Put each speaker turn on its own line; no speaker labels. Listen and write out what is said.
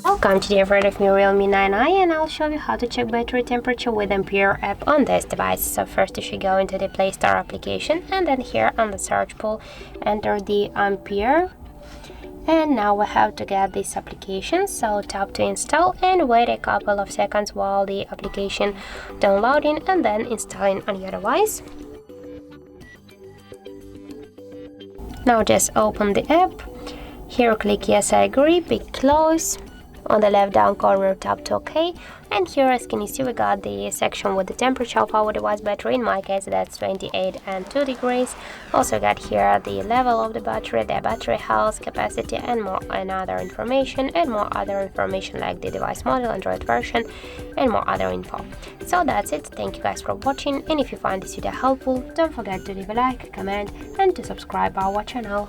Welcome to the upgrade of my Realme 9i, and I'll show you how to check battery temperature with Ampere app on this device. So first you should go into the Play Store application, and then here on the search pool enter the Ampere. And now we have to get this application, so tap to install and wait a couple of seconds while the application downloading and then installing on your device. Now just open the app. Here click yes I agree, pick close. On the left down corner tap to OK, and here as can you see we got the section with the temperature of our device battery. In my case that's 28 and 2 degrees. Also got here the level of the battery health, capacity, and more and other information, and more other information like the device model, Android version, and more other info. So that's it. Thank you guys for watching, and if you find this video helpful, don't forget to leave a like, comment, and to subscribe our channel.